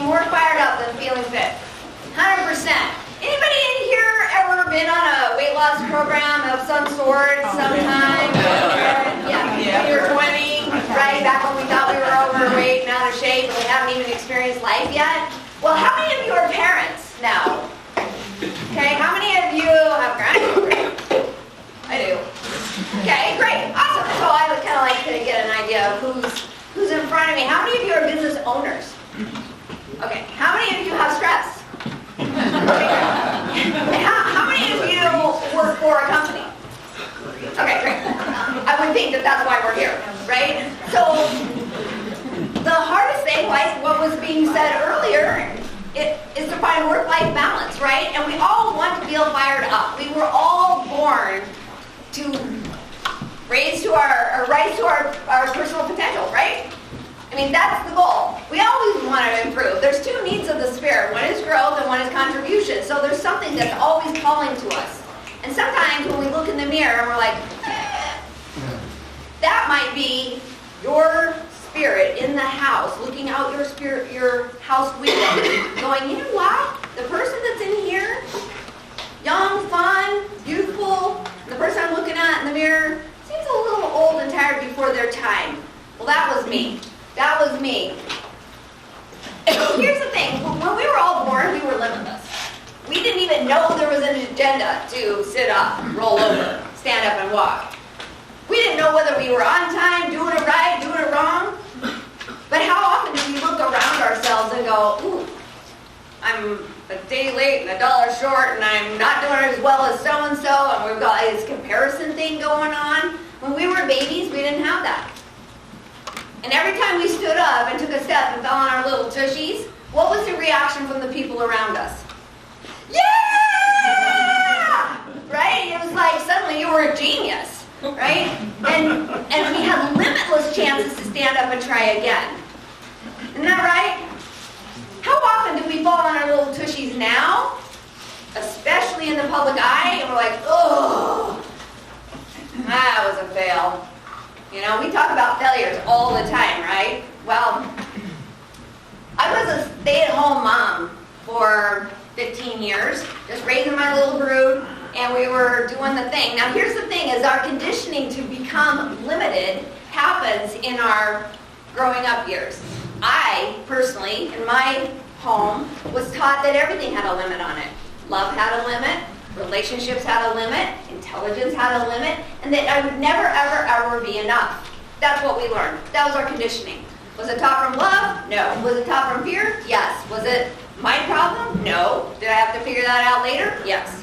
more fired up than feeling fit. 100%. Anybody in here ever been on a weight loss program of some sort sometime? Yeah, when you were 20, right? Back when we thought we were overweight and out of shape, and we haven't even experienced life yet. Well, how many of you are parents now? Okay, how many of you have grandchildren? I do. Okay, great, awesome. So I would kind of like to get an idea of who's in front of me. How many of you are business owners? Okay, how many of you have stress? Okay. How many of you work for a company? Okay, great. I would think that that's why we're here, right? So the hardest thing, like what was being said earlier, is to find work-life balance, right? And we all want to feel fired up. We were all born to rise to our personal potential, right? I mean, that's the goal. We always want to improve. There's two needs of the spirit. One is growth and one is contribution. So there's something that's always calling to us. And sometimes when we look in the mirror and we're like, that might be your spirit in the house, looking out your house window, going, you know what? The person that's in here, young, fun, youthful, and the person I'm looking at in the mirror seems a little old and tired before their time. Well, that was me. That was me. Here's the thing. When we were all born, we were limitless. We didn't even know there was an agenda to sit up, roll over, stand up, and walk. We didn't know whether we were on time, doing it right, doing it wrong. But how often do we look around ourselves and go, ooh, I'm a day late and $1 short, and I'm not doing it as well as so-and-so, and we've got this comparison thing going on. When we were babies, we didn't have that. And every time we stood up and took a step and fell on our little tushies, what was the reaction from the people around us? Yeah! Right? It was like suddenly you were a genius, right? And we had limitless chances to stand up and try again. Isn't that right? How often do we fall on our little tushies now, especially in the public eye, and we're like, oh, that was a fail. You know, we talk about failures all the time, right? Well, I was a stay-at-home mom for 15 years, just raising my little brood, and we were doing the thing. Now, here's the thing, is our conditioning to become limited happens in our growing up years. I, personally, in my home, was taught that everything had a limit on it. Love had a limit, relationships had a limit, intelligence had a limit, and that I would never, ever, ever be enough. That's what we learned. That was our conditioning. Was it taught from love? No. Was it taught from fear? Yes. Was it my problem? No. Did I have to figure that out later? Yes.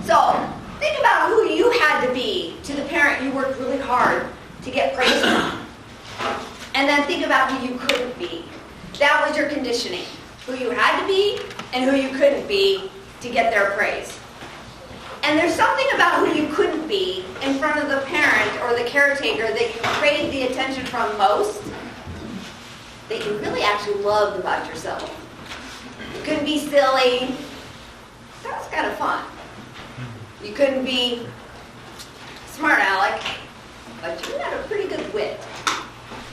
So, think about who you had to be to the parent you worked really hard to get praise from. And then think about who you couldn't be. That was your conditioning. Who you had to be and who you couldn't be to get their praise. And there's something about who you couldn't be in front of the parent or the caretaker that you craved the attention from most that you really actually loved about yourself. You couldn't be silly. That was kind of fun. You couldn't be smart, Alec, but you had a pretty good wit.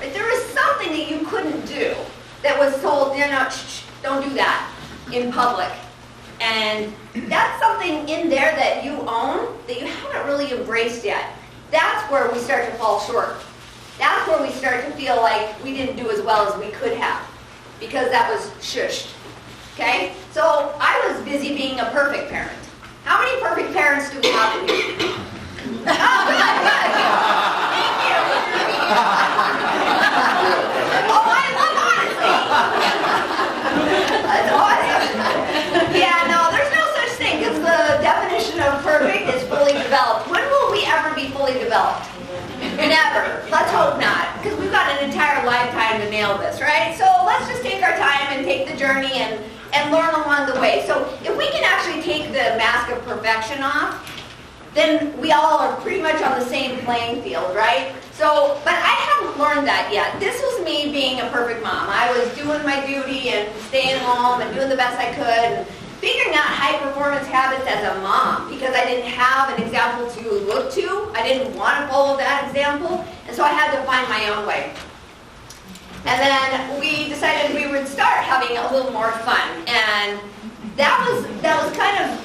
Right? There was something that you couldn't do that was told, you know, shh, don't do that in public. And that's something in there that you own that you haven't really embraced yet. That's where we start to fall short. That's where we start to feel like we didn't do as well as we could have because that was shushed. Okay? So I was busy being a perfect parent. How many perfect parents do we have in here? Oh, good, good. Thank you. Oh, I love honesty. That's awesome. Yeah, no, there's no such thing because the definition of perfect is fully developed. When will we ever be fully developed? Never. Let's hope not, because we've got an entire lifetime to nail this, right? So let's just take our time and take the journey and learn along the way. So if we can actually take the mask of perfection off, then we all are pretty much on the same playing field, right? So, but I haven't learned that yet. This was me being a perfect mom. I was doing my duty and staying home and doing the best I could, and figuring out high performance habits as a mom because I didn't have an example to look to. I didn't want to follow that example, and so I had to find my own way. And then we decided we would start having a little more fun. And that was kind of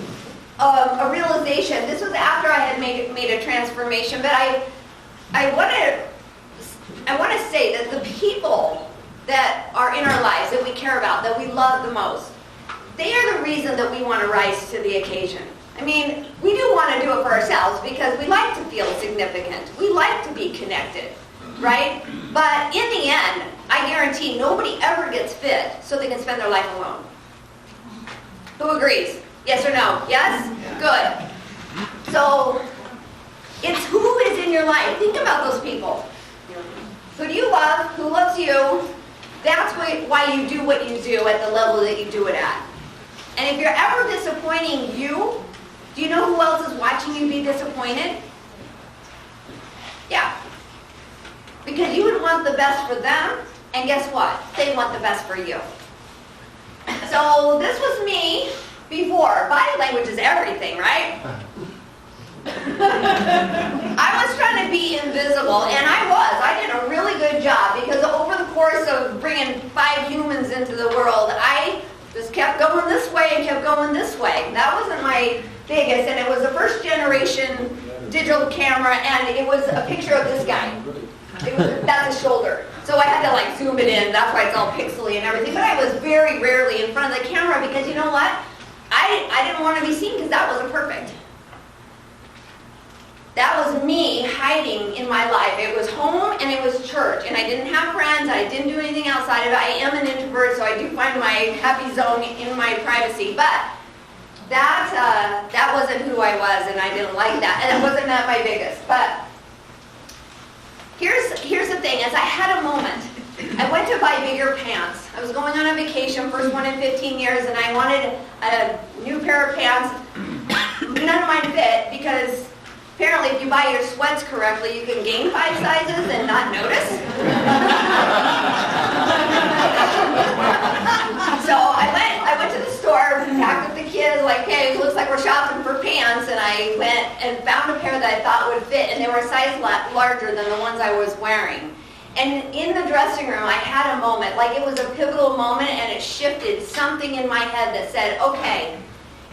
a realization. This was after I had made a transformation, but I want to say that the people that are in our lives, that we care about, that we love the most, they are the reason that we want to rise to the occasion. I mean, we do want to do it for ourselves because we like to feel significant. We like to be connected, right? But in the end, I guarantee nobody ever gets fit so they can spend their life alone. Who agrees? Yes or no? Yes? Good. So, it's who is in your life. Think about those people. Who do you love? Who loves you? That's why you do what you do at the level that you do it at. And if you're ever disappointing you, do you know who else is watching you be disappointed? Yeah. Because you would want the best for them, and guess what? They want the best for you. So this was me before. Body language is everything, right? I was trying to be invisible, and I did a really good job, because over the course of bringing 5 humans into the world, I just kept going this way and kept going this way. That wasn't my biggest, and it was a first generation digital camera, and it was a picture of this guy. That's his shoulder. So I had to like zoom it in. That's why it's all pixely and everything. But I was very rarely in front of the camera, because you know what? I didn't want to be seen, because that wasn't perfect. That was me hiding in my life. It was home and it was church. And I didn't have friends. I didn't do anything outside of it. I am an introvert, so I do find my happy zone in my privacy. But that wasn't who I was, and I didn't like that. And it wasn't my biggest. But here's the thing, is I had a moment. I went to buy bigger pants. I was going on a vacation, first one in 15 years, and I wanted a new pair of pants. None of mine fit, because apparently if you buy your sweats correctly, you can gain 5 sizes and not notice. So I went to the store, packed with the kids, like, okay, it looks like we're shopping for pants, and I went and found a pair that I thought would fit, and they were a size larger than the ones I was wearing. And in the dressing room, I had a moment, like it was a pivotal moment, and it shifted something in my head that said, okay,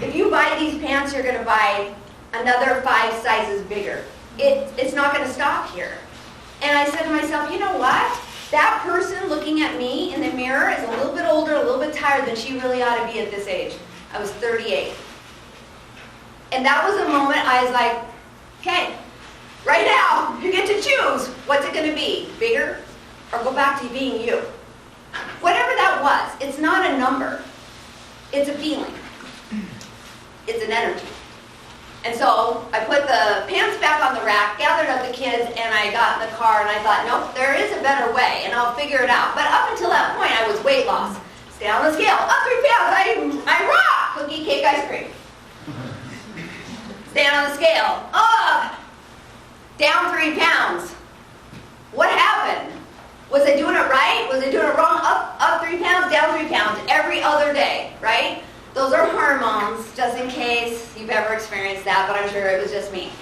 if you buy these pants, you're going to buy another 5 sizes bigger. It's not going to stop here. And I said to myself, you know what? That person looking at me in the mirror is a little bit older, a little bit tired than she really ought to be at this age. I was 38. And that was a moment I was like, okay, right now, you get to choose. What's it going to be? Bigger or go back to being you? Whatever that was, it's not a number. It's a feeling. It's an energy. And so I put the pants back on the rack, gathered up the kids, and I got in the car, and I thought, nope, there is a better way, and I'll figure it out. But up until that point, I was weight loss. Stay on the scale. Up 3 pounds. I rock. Cookie, cake, ice cream. Stay on the scale. Up. Down 3 pounds. What happened? Was I doing it right? Was I doing it wrong? Up 3 pounds, down 3 pounds every other day, right? Those are hormones, just in case you've ever experienced that, but I'm sure it was just me.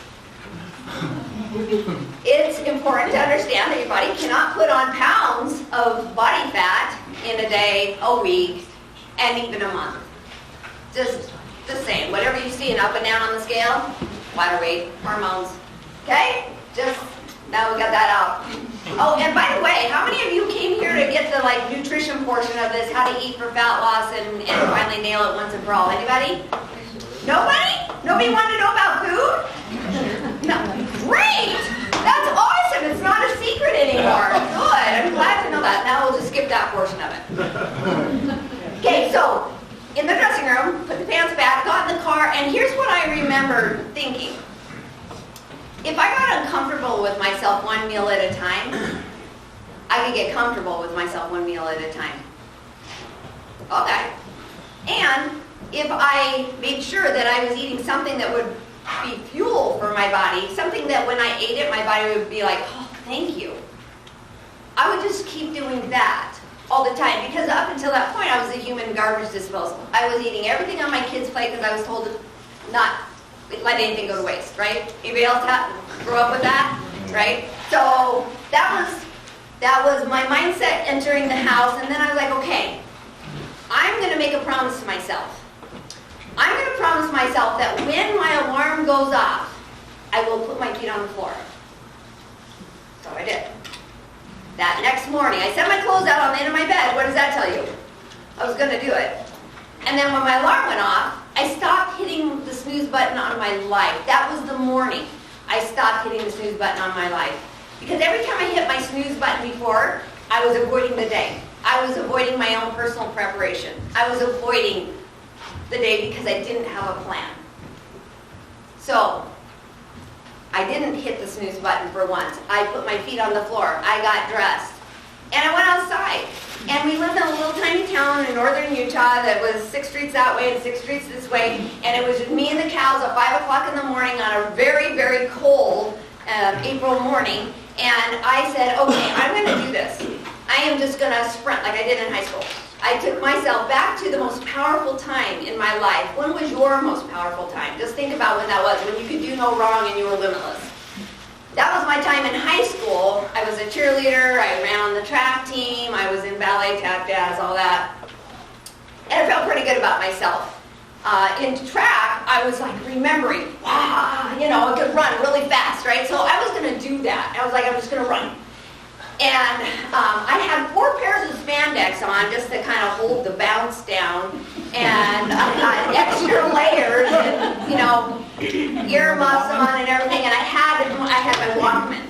It's important to understand that your body cannot put on pounds of body fat in a day, a week, and even a month. Just the same. Whatever you see an up and down on the scale, water weight, hormones. Okay? Just, now we got that out. Oh, and by the way, how many of you came here to get the nutrition portion of this, how to eat for fat loss and finally nail it once and for all? Anybody? Nobody? Nobody wanted to know about food? No. Great! That's awesome! It's not a secret anymore. Good. I'm glad to know that. Now we'll just skip that portion of it. Okay, so in the dressing room, put the pants back, got in the car, and here's what I remember thinking. If I got uncomfortable with myself one meal at a time, I could get comfortable with myself one meal at a time. Okay. And if I made sure that I was eating something that would be fuel for my body, something that when I ate it, my body would be like, oh, thank you. I would just keep doing that all the time, because up until that point, I was a human garbage disposal. I was eating everything on my kids' plate because I was told to not let anything go to waste, right? Anybody else grew up with that, right? So that was That was my mindset entering the house, and then I was like, okay, I'm going to make a promise to myself. I'm going to promise myself that when my alarm goes off, I will put my feet on the floor. So I did. That next morning, I set my clothes out on the end of my bed. What does that tell you? I was going to do it. And then when my alarm went off, I stopped hitting the snooze button on my life. That was the morning I stopped hitting the snooze button on my life. Because every time I hit my snooze button before, I was avoiding the day. I was avoiding my own personal preparation. I was avoiding the day because I didn't have a plan. So, I didn't hit the snooze button for once. I put my feet on the floor. I got dressed. And I went outside. And we lived in a little tiny town in northern Utah that was 6 streets that way and 6 streets this way. And it was just me and the cows at 5 o'clock in the morning on a very, very cold April morning. And I said, okay, I'm going to do this. I am just going to sprint like I did in high school. I took myself back to the most powerful time in my life. When was your most powerful time? Just think about when that was, when you could do no wrong and you were limitless. That was my time in high school. I was a cheerleader, I ran on the track team, I was in ballet, tap, jazz, all that. And I felt pretty good about myself. In track, I was like remembering, wow, I could run really fast, right? So I was going to do that. I was like, I'm just going to run. And I had 4 pairs of spandex on just to kind of hold the bounce down, and extra layers, and earmuffs on and everything. And I had my Walkman.